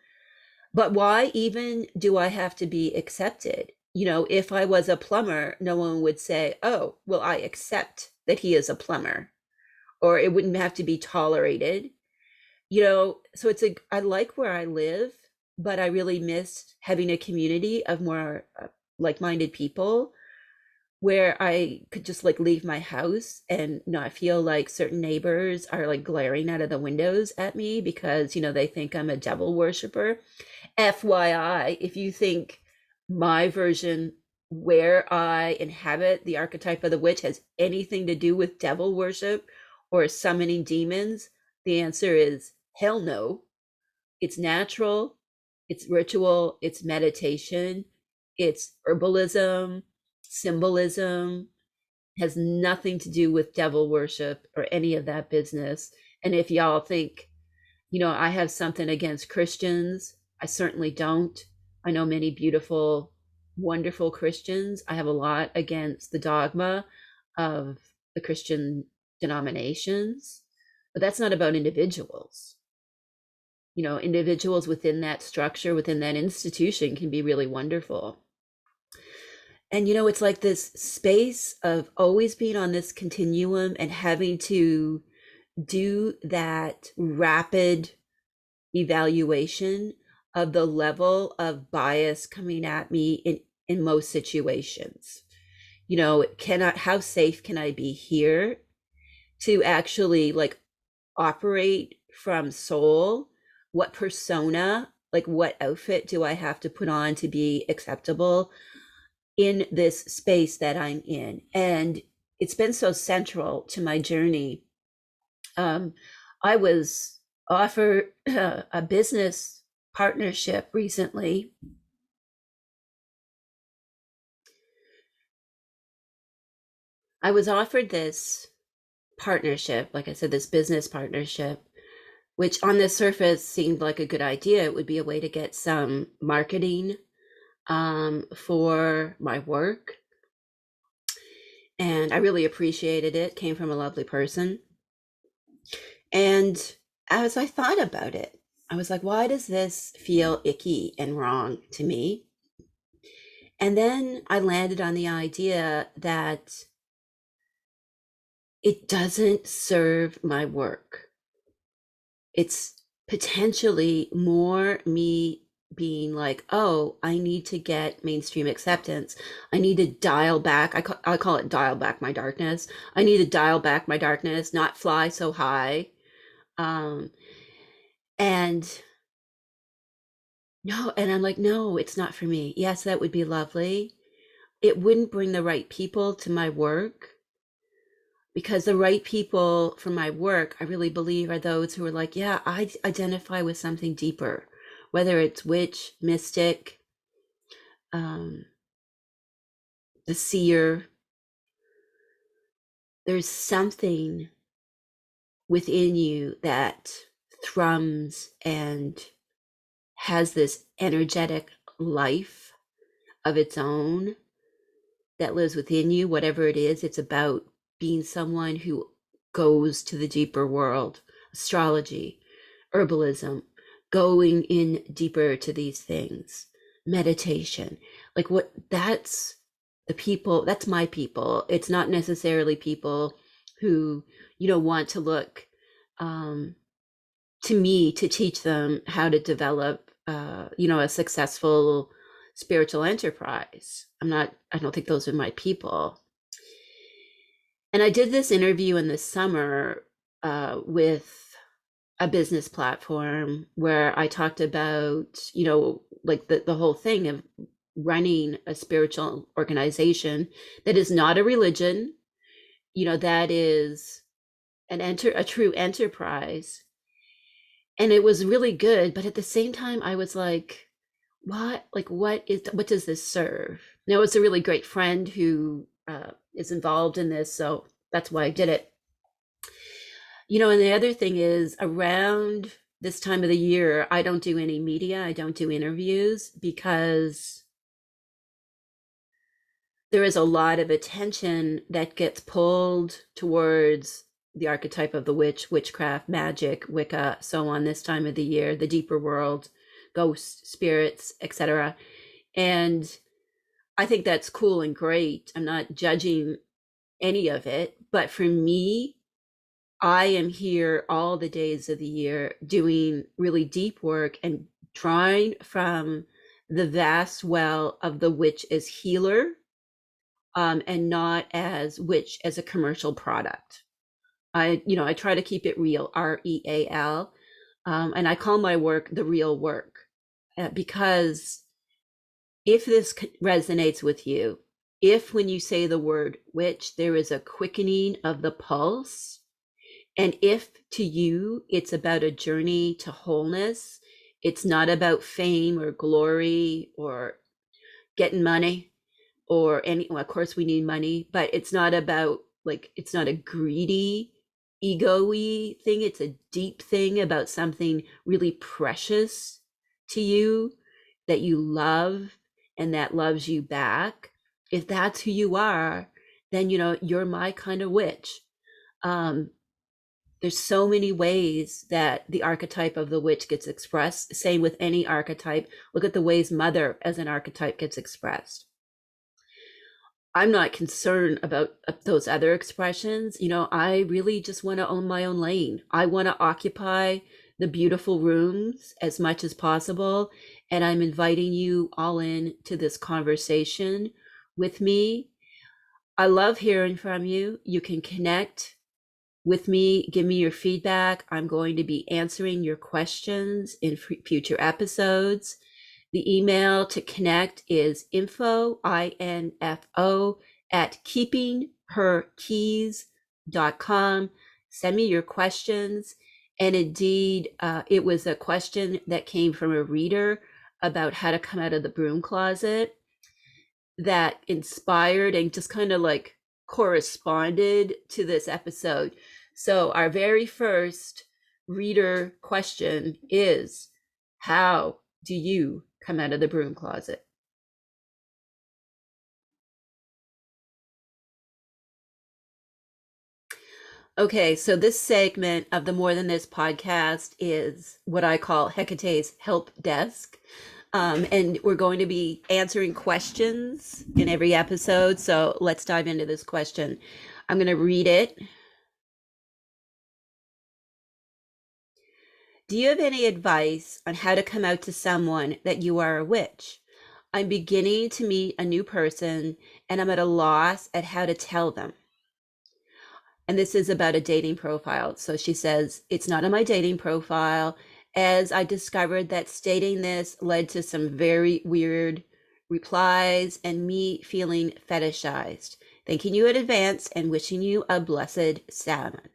But why even do I have to be accepted? If I was a plumber, no one would say, oh, well, I accept that he is a plumber, or it wouldn't have to be tolerated. So I like where I live, but I really miss having a community of more like-minded people where I could just like leave my house and not feel like certain neighbors are like glaring out of the windows at me because they think I'm a devil worshiper. FYI, if you think my version where I inhabit the archetype of the witch has anything to do with devil worship or summoning demons, the answer is hell no. It's natural, it's ritual, it's meditation, it's herbalism, symbolism, has nothing to do with devil worship or any of that business. And if y'all think, I have something against Christians, I certainly don't. I know many beautiful, wonderful Christians. I have a lot against the dogma of the Christian denominations, but that's not about individuals. Individuals within that structure, within that institution can be really wonderful. And it's like this space of always being on this continuum and having to do that rapid evaluation of the level of bias coming at me in most situations. How safe can I be here to actually like operate from soul? What persona, like what outfit do I have to put on to be acceptable? in this space that I'm in. And it's been so central to my journey. I was offered a business partnership recently. I was offered this partnership, like I said, this business partnership, which on the surface seemed like a good idea. It would be a way to get some marketing for my work. And I really appreciated it. Came from a lovely person. And as I thought about it, I was like, why does this feel icky and wrong to me? And then I landed on the idea that it doesn't serve my work. It's potentially more me being like, oh, I need to get mainstream acceptance. I need to dial back. I call it dial back my darkness. I need to dial back my darkness, not fly so high. Um, and no, and I'm like, no, it's not for me. Yes, that would be lovely. It wouldn't bring the right people to my work, because the right people for my work, I really believe, are those who are like, yeah, I identify with something deeper, whether it's witch, mystic, um, the seer. There's something within you that thrums and has this energetic life of its own that lives within you, whatever it is. It's about being someone who goes to the deeper world, astrology, herbalism, going in deeper to these things, meditation. Like what that's the people, that's my people. It's not necessarily people who, want to look to me to teach them how to develop a successful spiritual enterprise. I don't think those are my people. And I did this interview in the summer with a business platform where I talked about, like the whole thing of running a spiritual organization that is not a religion, that is a true enterprise. And it was really good, but at the same time I was like, what does this serve? Now it's a really great friend who is involved in this, so that's why I did it. And the other thing is, around this time of the year, I don't do any media, I don't do interviews, because there is a lot of attention that gets pulled towards the archetype of the witch, witchcraft, magic, Wicca, so on, this time of the year, the deeper world, ghosts, spirits, etc. And I think that's cool and great. I'm not judging any of it, but for me, I am here all the days of the year doing really deep work and drawing from the vast well of the witch as healer, and not as witch as a commercial product. I try to keep it real, REAL, and I call my work the real work, because if this resonates with you, if when you say the word witch, there is a quickening of the pulse, and if to you it's about a journey to wholeness, it's not about fame or glory or getting money or any, well, of course we need money, but it's not about, like, it's not a greedy, ego-y thing. It's a deep thing about something really precious to you that you love and that loves you back. If that's who you are, then you're my kind of witch. um there's so many ways that the archetype of the witch gets expressed. Same with any archetype. Look at the ways mother as an archetype gets expressed. I'm not concerned about those other expressions. I really just want to own my own lane. I want to occupy the beautiful rooms as much as possible. And I'm inviting you all in to this conversation with me. I love hearing from you. You can connect with me, give me your feedback. I'm going to be answering your questions in future episodes. The email to connect is info, INFO, at keepingherkeys.com. Send me your questions. And indeed, it was a question that came from a reader about how to come out of the broom closet that inspired and just kind of like corresponded to this episode. So, our very first reader question is, how do you come out of the broom closet? Okay, so this segment of the More Than This podcast is what I call Hecate's Help Desk. And we're going to be answering questions in every episode. So let's dive into this question. I'm going to read it. Do you have any advice on how to come out to someone that you are a witch? I'm beginning to meet a new person and I'm at a loss at how to tell them. And this is about a dating profile. So she says, it's not on my dating profile, as I discovered that stating this led to some very weird replies and me feeling fetishized. Thanking you in advance and wishing you a blessed salmon.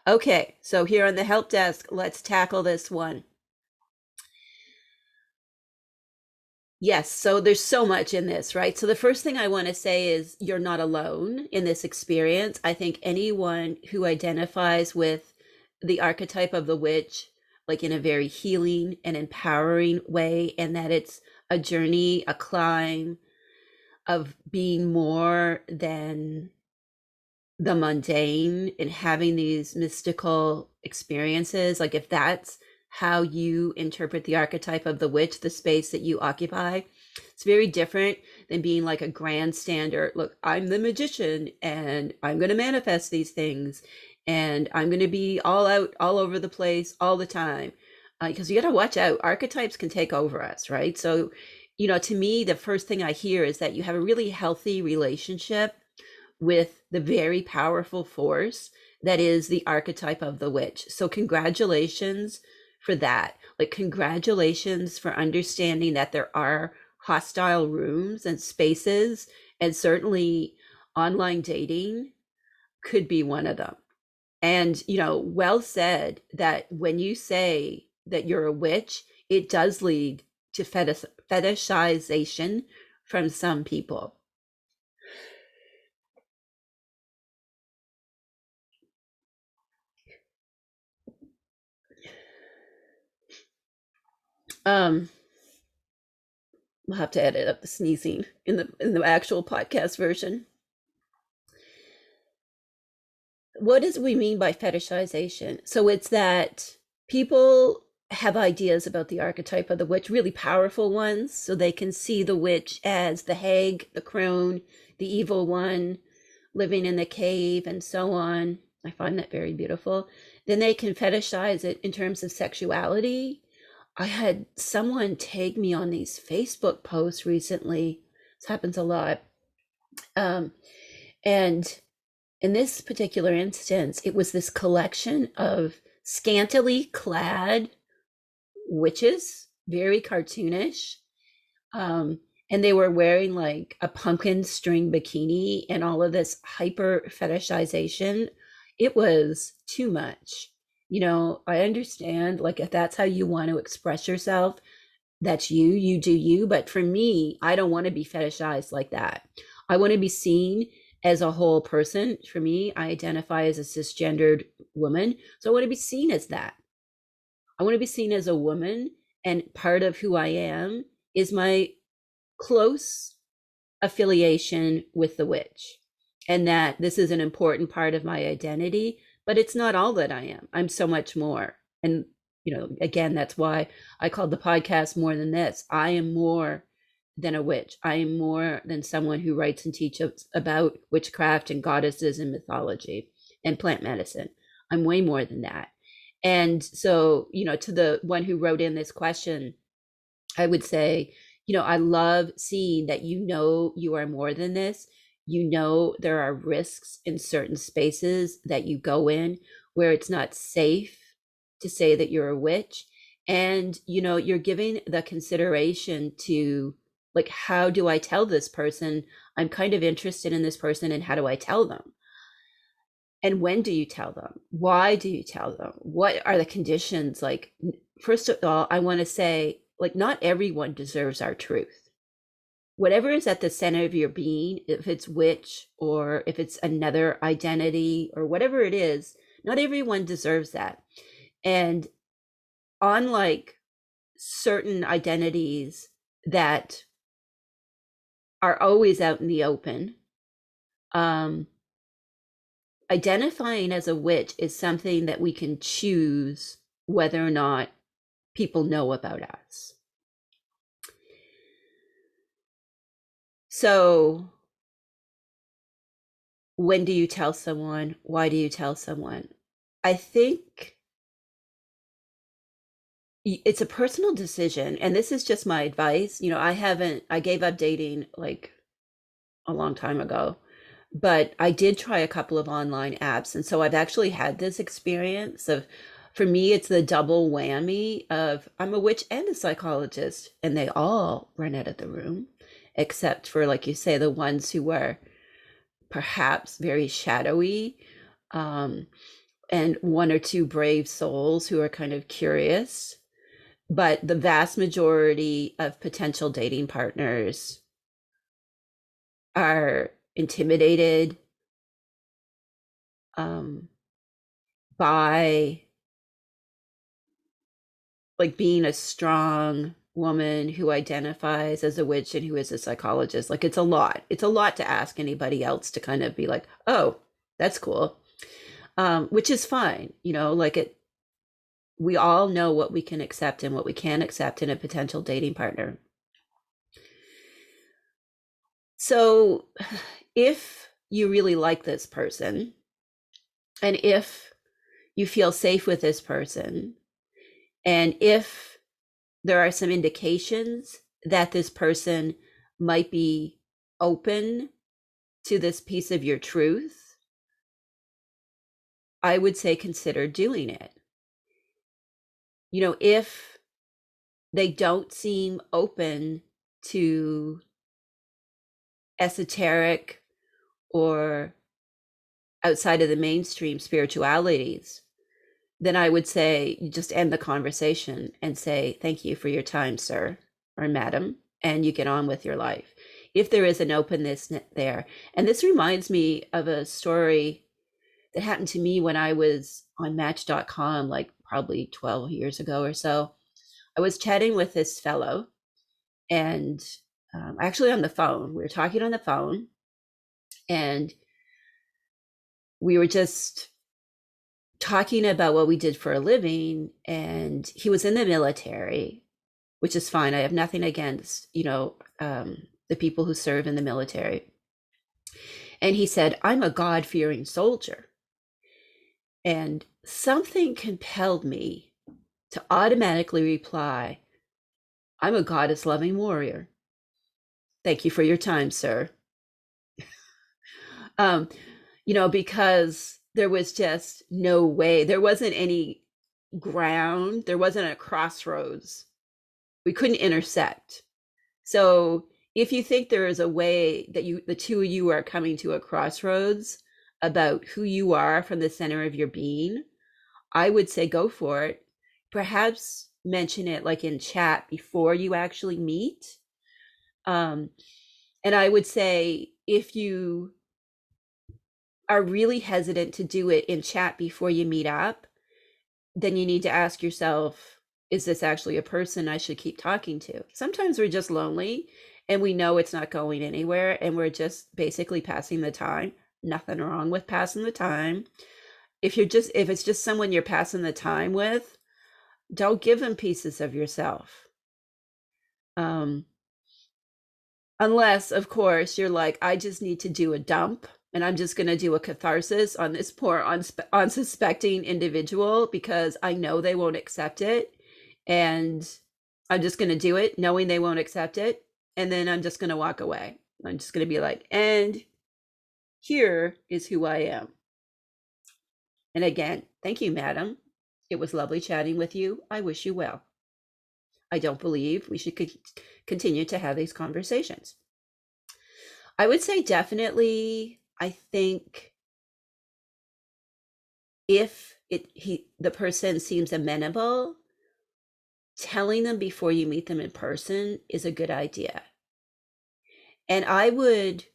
Okay, so here on the help desk, let's tackle this one. Yes, so there's so much in this, right? So the first thing I want to say is you're not alone in this experience. I think anyone who identifies with the archetype of the witch, like in a very healing and empowering way, and that it's a journey, a climb of being more than the mundane and having these mystical experiences, like if that's how you interpret the archetype of the witch, the space that you occupy, it's very different than being like a grandstander. Look, I'm the magician and I'm going to manifest these things and I'm going to be all out all over the place all the time, because you got to watch out. Archetypes can take over us, right? So, to me, the first thing I hear is that you have a really healthy relationship with the very powerful force that is the archetype of the witch. So congratulations for that. Like, congratulations for understanding that there are hostile rooms and spaces, and certainly online dating could be one of them. And, well said that when you say that you're a witch, it does lead to fetishization from some people. Um, we'll have to edit up the sneezing in the actual podcast version. What does we mean by fetishization? So it's that people have ideas about the archetype of the witch, really powerful ones, so they can see the witch as the hag, the crone, the evil one living in the cave, and so on. I find that very beautiful. Then they can fetishize it in terms of sexuality. I had someone tag me on these Facebook posts recently. This happens a lot. And in this particular instance, it was this collection of scantily clad witches, very cartoonish. And they were wearing like a pumpkin string bikini and all of this hyper fetishization. It was too much. I understand, like, if that's how you want to express yourself, that's you do you. But for me, I don't want to be fetishized like that. I want to be seen as a whole person. For me, I identify as a cisgendered woman. So I want to be seen as that. I want to be seen as a woman. And part of who I am is my close affiliation with the witch, and that this is an important part of my identity, but it's not all that I am. I'm so much more. And, again, that's why I called the podcast More Than This. I am more than a witch. I am more than someone who writes and teaches about witchcraft and goddesses and mythology and plant medicine. I'm way more than that. And so, to the one who wrote in this question, I would say, I love seeing that you are more than this. There are risks in certain spaces that you go in where it's not safe to say that you're a witch. And, you're giving the consideration to, like, how do I tell this person I'm kind of interested in this person, and how do I tell them? And when do you tell them? Why do you tell them? What are the conditions? Like, first of all, I want to say, like, not everyone deserves our truth. Whatever is at the center of your being, if it's witch or if it's another identity or whatever it is, not everyone deserves that. And unlike certain identities that are always out in the open, um, identifying as a witch is something that we can choose whether or not people know about us. So, when do you tell someone? Why do you tell someone? I think it's a personal decision, and this is just my advice. I gave up dating like a long time ago, but I did try a couple of online apps. And so I've actually had this experience of, for me, it's the double whammy of I'm a witch and a psychologist, and they all run out of the room, except for, like you say, the ones who were perhaps very shadowy, um, and one or two brave souls who are kind of curious. But the vast majority of potential dating partners are intimidated, um, by like being a strong woman who identifies as a witch and who is a psychologist. Like, it's a lot. It's a lot to ask anybody else to kind of be like, oh, that's cool. Which is fine. Like, we all know what we can accept and what we can't accept in a potential dating partner. So if you really like this person, and if you feel safe with this person, and if there are some indications that this person might be open to this piece of your truth, I would say consider doing it. If they don't seem open to esoteric or outside of the mainstream spiritualities, then I would say you just end the conversation and say, thank you for your time, sir or madam, and you get on with your life. If there is an openness there. And this reminds me of a story that happened to me when I was on Match.com, like probably 12 years ago or so. I was chatting with this fellow, and actually on the phone. We were talking on the phone, and we were just talking about what we did for a living. And he was in the military, which is fine. I have nothing against, the people who serve in the military. And he said, I'm a God-fearing soldier. And something compelled me to automatically reply, I'm a goddess-loving warrior. Thank you for your time, sir. Because there was just no way. There wasn't any ground. There wasn't a crossroads. We couldn't intersect. So if you think there is a way that the two of you are coming to a crossroads about who you are from the center of your being, I would say go for it. Perhaps mention it like in chat before you actually meet. And I would say if you are really hesitant to do it in chat before you meet up, then you need to ask yourself, is this actually a person I should keep talking to? Sometimes we're just lonely and we know it's not going anywhere and we're just basically passing the time. Nothing wrong with passing the time. If it's just someone you're passing the time with, don't give them pieces of yourself. Unless, of course, you're like, I just need to do a dump and I'm just going to do a catharsis on this poor unsuspecting individual because I know they won't accept it. And I'm just going to do it knowing they won't accept it. And then I'm just going to walk away. I'm just going to be like, and here is who I am. And again, thank you, madam. It was lovely chatting with you. I wish you well. I don't believe we should continue to have these conversations. I would say definitely, I think if the person seems amenable, telling them before you meet them in person is a good idea. And I would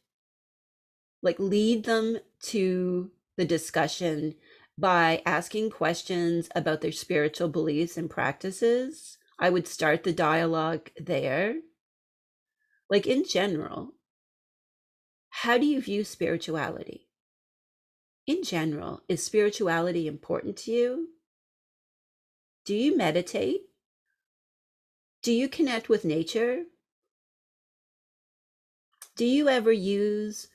like lead them to the discussion by asking questions about their spiritual beliefs and practices. I would start the dialogue there. Like in general, how do you view spirituality? In general, is spirituality important to you? Do you meditate? Do you connect with nature? Do you ever use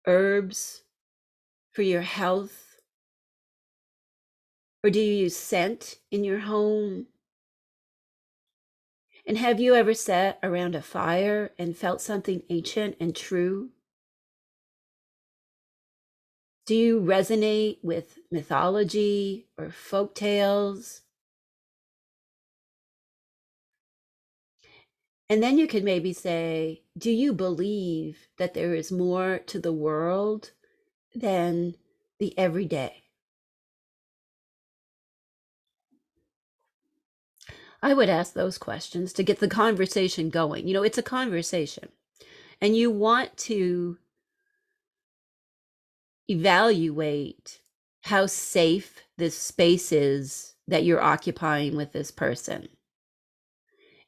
herbs for your health? Or do you use scent in your home? And have you ever sat around a fire and felt something ancient and true? Do you resonate with mythology or folk tales? And then you could maybe say, do you believe that there is more to the world than the everyday? I would ask those questions to get the conversation going. You know, it's a conversation, and you want to evaluate how safe this space is that you're occupying with this person.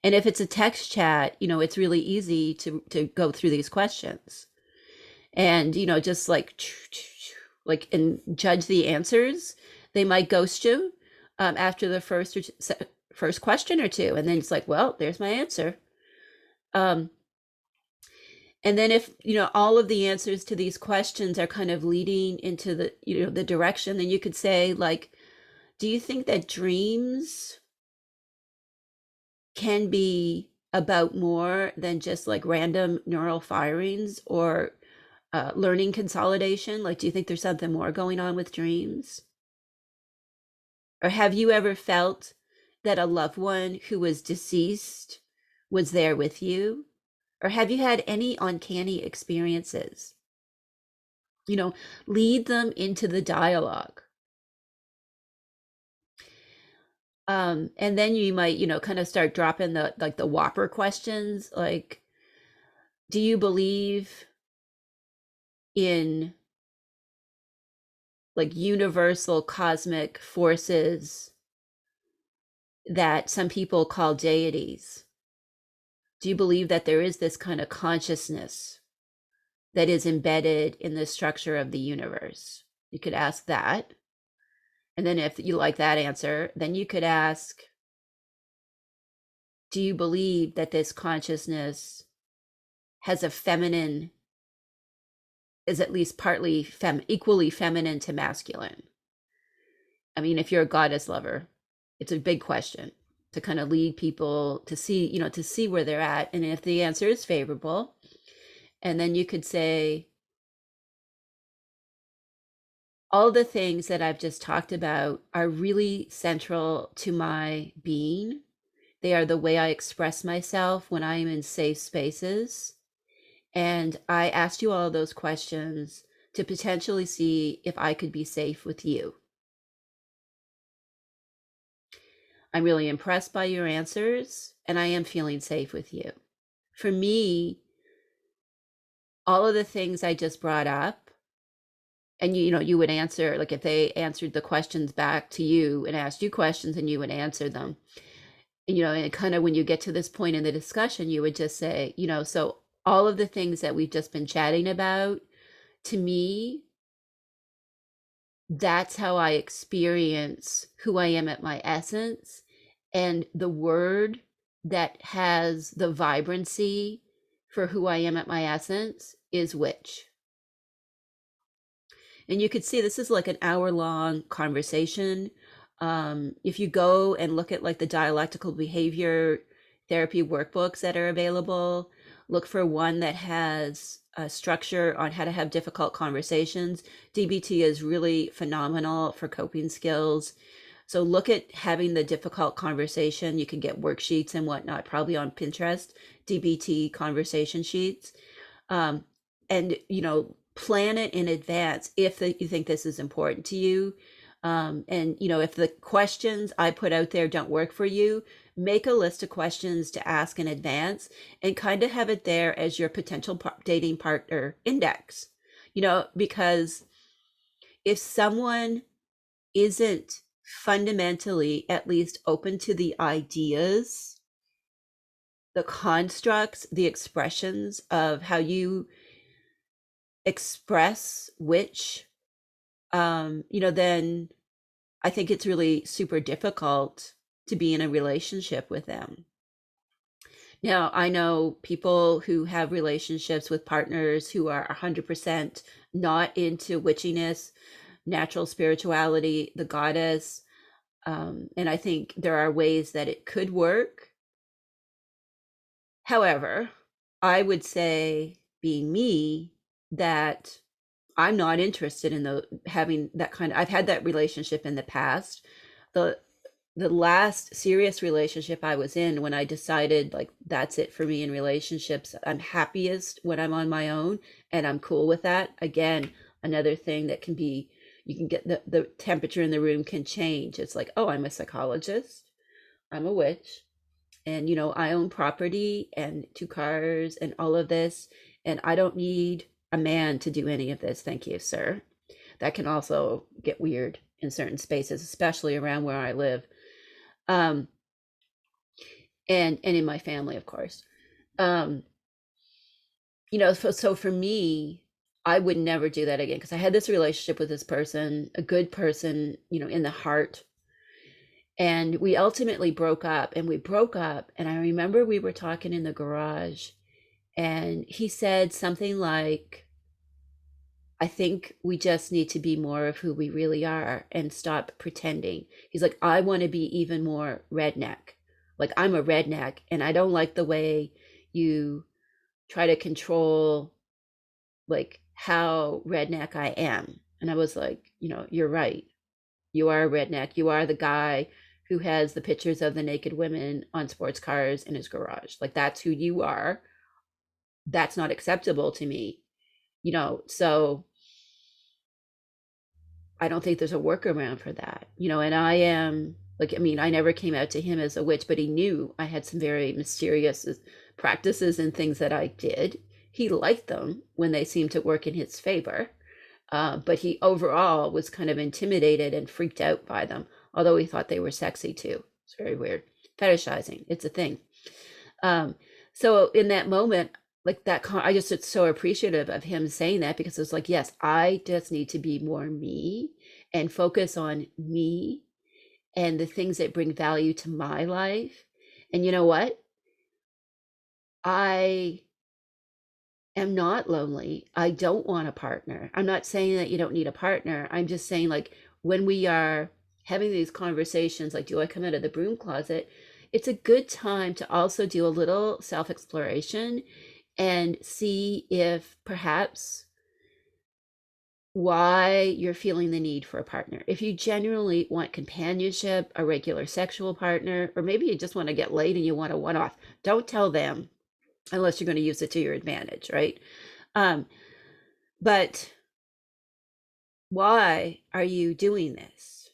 And if it's a text chat, you know, it's really easy to go through these questions and, you know, just like and judge the answers. They might ghost you after the first question or two, and then it's like, well, there's my answer. Um, and then if, you know, all of the answers to these questions are kind of leading into the, you know, the direction, then you could say, like, do you think that dreams can be about more than just like random neural firings or learning consolidation? Like, do you think there's something more going on with dreams? Or have you ever felt that a loved one who was deceased was there with you? Or have you had any uncanny experiences? You know, lead them into the dialogue. And then you might, you know, kind of start dropping the like the whopper questions, like, do you believe in like universal cosmic forces that some people call deities? Do you believe that there is this kind of consciousness that is embedded in the structure of the universe? You could ask that. And then if you like that answer, then you could ask, do you believe that this consciousness has a feminine, is at least partly equally feminine to masculine? I mean, if you're a goddess lover, it's a big question to kind of lead people to see, you know, to see where they're at. And if the answer is favorable, and then you could say, all the things that I've just talked about are really central to my being. They are the way I express myself when I am in safe spaces. And I asked you all of those questions to potentially see if I could be safe with you. I'm really impressed by your answers, and I am feeling safe with you. For me, all of the things I just brought up, and you know, you would answer, like if they answered the questions back to you and asked you questions and you would answer them, you know, and kind of when you get to this point in the discussion, you would just say, you know, so all of the things that we've just been chatting about, to me, that's how I experience who I am at my essence. And the word that has the vibrancy for who I am at my essence is witch. And you could see this is like an hour-long conversation. If you go and look at like the dialectical behavior therapy workbooks that are available, look for one that has a structure on how to have difficult conversations. DBT is really phenomenal for coping skills. So look at having the difficult conversation. You can get worksheets and whatnot, probably on Pinterest, DBT conversation sheets. Um, and, plan it in advance if you think this is important to you. And, if the questions I put out there don't work for you, make a list of questions to ask in advance and kind of have it there as your potential dating partner index, because if someone isn't fundamentally at least open to the ideas, the constructs, the expressions of how you express which, then I think it's really super difficult to be in a relationship with them. Now, I know people who have relationships with partners who are 100% not into witchiness, natural spirituality, the goddess. And I think there are ways that it could work. However, I would say, being me, that I'm not interested in having that kind of. I've had that relationship in the past. The the last serious relationship I was in, when I decided like that's it for me in relationships, I'm happiest when I'm on my own, and I'm cool with that. Again, another thing that can be, you can get the temperature in the room can change. It's like, oh, I'm a psychologist, I'm a witch, and I own property and 2 cars and all of this, and I don't need a man to do any of this. Thank you, sir. That can also get weird in certain spaces, especially around where I live. um and in my family, of course. um so for me, I would never do that again, because I had this relationship with this person, a good person, in the heart, and we ultimately broke up. And I remember we were talking in the garage, and he said something like, I think we just need to be more of who we really are and stop pretending. He's like, I want to be even more redneck. Like, I'm a redneck, and I don't like the way you try to control like how redneck I am. And I was like, you're right. You are a redneck. You are the guy who has the pictures of the naked women on sports cars in his garage. Like, that's who you are. That's not acceptable to me. So I don't think there's a workaround for that. And I am like, I mean, I never came out to him as a witch, but he knew I had some very mysterious practices and things that I did. He liked them when they seemed to work in his favor. But he overall was kind of intimidated and freaked out by them, although he thought they were sexy too. It's very weird. Fetishizing, it's a thing. So in that moment, like that, I just was so appreciative of him saying that, because it was like, yes, I just need to be more me and focus on me and the things that bring value to my life. And you know what? I am not lonely. I don't want a partner. I'm not saying that you don't need a partner. I'm just saying, like, when we are having these conversations, like, do I come out of the broom closet? It's a good time to also do a little self exploration and see if perhaps why you're feeling the need for a partner. If you genuinely want companionship, a regular sexual partner, or maybe you just want to get laid and you want a one off, don't tell them unless you're going to use it to your advantage, right? But why are you doing this?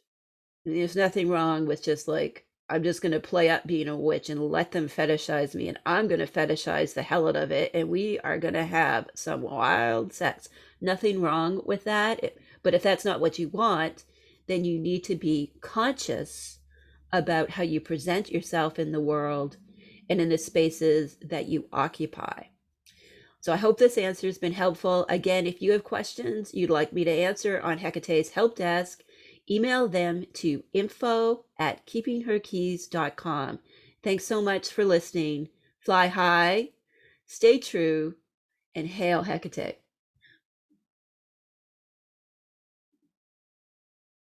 I mean, there's nothing wrong with just like, I'm just going to play up being a witch and let them fetishize me, and I'm going to fetishize the hell out of it, and we are going to have some wild sex. Nothing wrong with that. But if that's not what you want, then you need to be conscious about how you present yourself in the world and in the spaces that you occupy. So I hope this answer has been helpful. Again, if you have questions you'd like me to answer on Hecate's help desk, email them to info@keepingherkeys.com. Thanks so much for listening. Fly high, stay true, and hail Hecate.